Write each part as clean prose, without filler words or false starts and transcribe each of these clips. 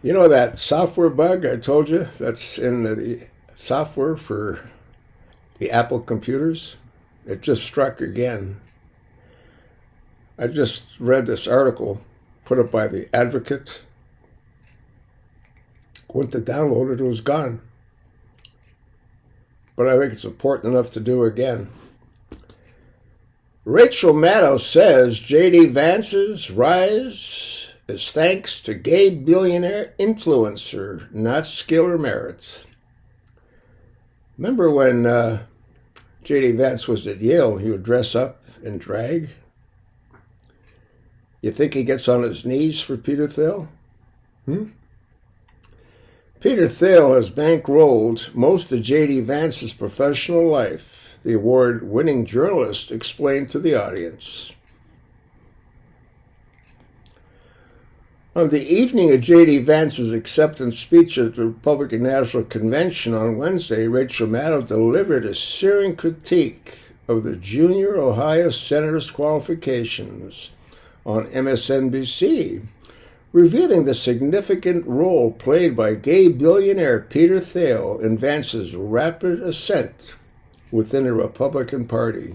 You know that software bug I told you that's in the software for the Apple computers? It just struck again. I just read this article put up by the Advocate. Went to download it, it was gone. But I think it's important enough to do again. Rachel Maddow says J.D. Vance's rise is thanks to gay billionaire influencer, not skill or merit. Remember when J.D. Vance was at Yale, he would dress up in drag? You think he gets on his knees for Peter Thiel? Peter Thiel has bankrolled most of J.D. Vance's professional life, the award-winning journalist explained to the audience. On the evening of J.D. Vance's acceptance speech at the Republican National Convention on Wednesday, Rachel Maddow delivered a searing critique of the junior Ohio senator's qualifications on MSNBC, revealing the significant role played by gay billionaire Peter Thiel in Vance's rapid ascent within the Republican Party.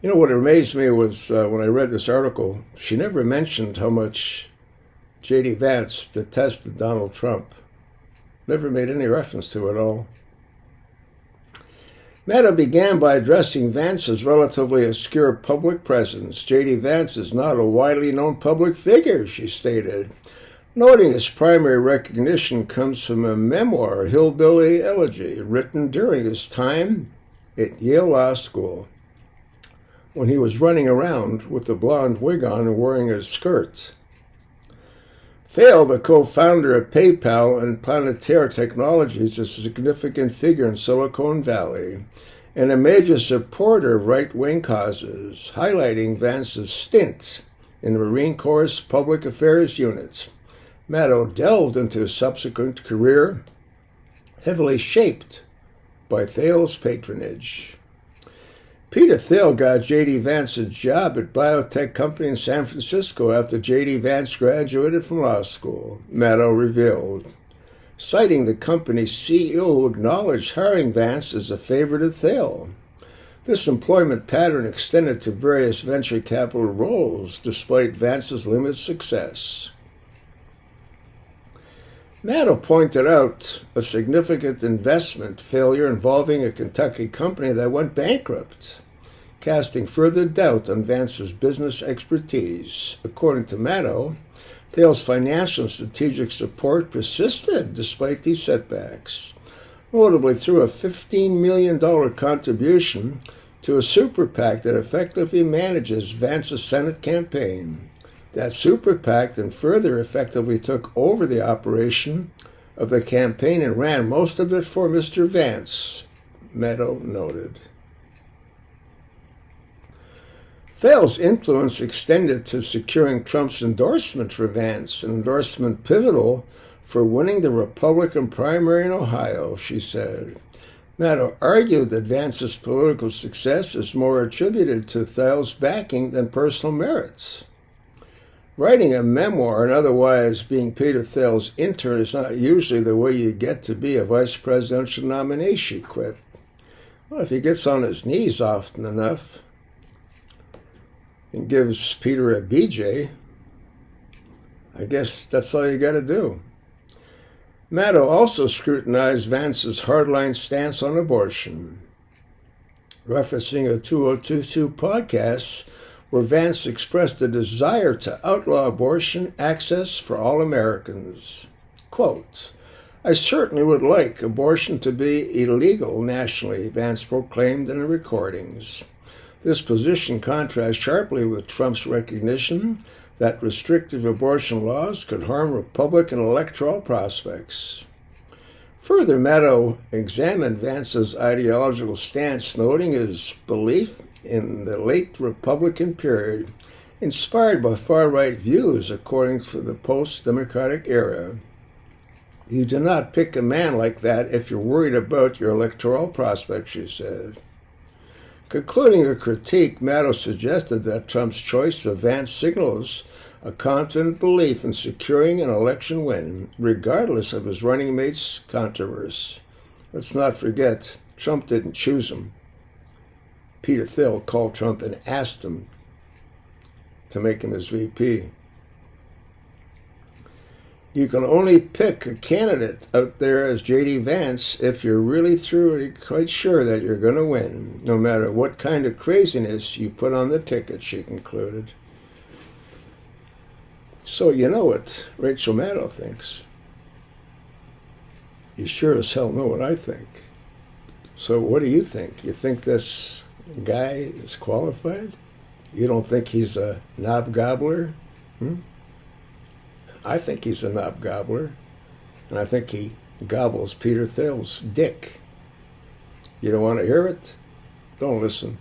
You know, what amazed me was when I read this article, she never mentioned how much J.D. Vance detested Donald Trump. Never made any reference to it at all. Maddow began by addressing Vance's relatively obscure public presence. J.D. Vance is not a widely known public figure, she stated, noting his primary recognition comes from a memoir, Hillbilly Elegy, written during his time at Yale Law School, when he was running around with a blonde wig on and wearing a skirt. Thiel, the co-founder of PayPal and Planetaire Technologies, is a significant figure in Silicon Valley and a major supporter of right-wing causes, highlighting Vance's stint in the Marine Corps' Public Affairs Unit. Maddow delved into his subsequent career, heavily shaped by Thiel's patronage. Peter Thiel got J.D. Vance a job at biotech company in San Francisco after J.D. Vance graduated from law school, Maddow revealed, citing the company's CEO who acknowledged hiring Vance as a favorite of Thiel. This employment pattern extended to various venture capital roles, despite Vance's limited success. Maddow pointed out a significant investment failure involving a Kentucky company that went bankrupt, casting further doubt on Vance's business expertise. According to Maddow, Thiel's financial and strategic support persisted despite these setbacks, notably through a $15 million contribution to a super PAC that effectively manages Vance's Senate campaign. That super PAC then further effectively took over the operation of the campaign and ran most of it for Mr. Vance, Maddow noted. Thiel's influence extended to securing Trump's endorsement for Vance, an endorsement pivotal for winning the Republican primary in Ohio, she said. Maddow argued that Vance's political success is more attributed to Thiel's backing than personal merits. Writing a memoir and otherwise being Peter Thiel's intern is not usually the way you get to be a vice presidential nominee, she quipped. Well, if he gets on his knees often enough and gives Peter a BJ, I guess that's all you got to do. Maddow also scrutinized Vance's hardline stance on abortion, referencing a 2022 podcast where Vance expressed a desire to outlaw abortion access for all Americans. Quote, I certainly would like abortion to be illegal nationally, Vance proclaimed in the recordings. This position contrasts sharply with Trump's recognition that restrictive abortion laws could harm Republican electoral prospects. Further, Maddow examined Vance's ideological stance, noting his belief in the late Republican period, inspired by far-right views according to the post-democratic era. You do not pick a man like that if you're worried about your electoral prospects, she said. Concluding her critique, Maddow suggested that Trump's choice of Vance signals a confident belief in securing an election win, regardless of his running mate's controversy. Let's not forget, Trump didn't choose him. Peter Thiel called Trump and asked him to make him his VP. You can only pick a candidate out there as J.D. Vance if you're really thoroughly quite sure that you're going to win, no matter what kind of craziness you put on the ticket, she concluded. So you know what Rachel Maddow thinks. You sure as hell know what I think. So what do you think? You think this guy is qualified? You don't think he's a knob gobbler? I think he's a knob gobbler, and I think he gobbles Peter Thiel's dick. You don't want to hear it? Don't listen.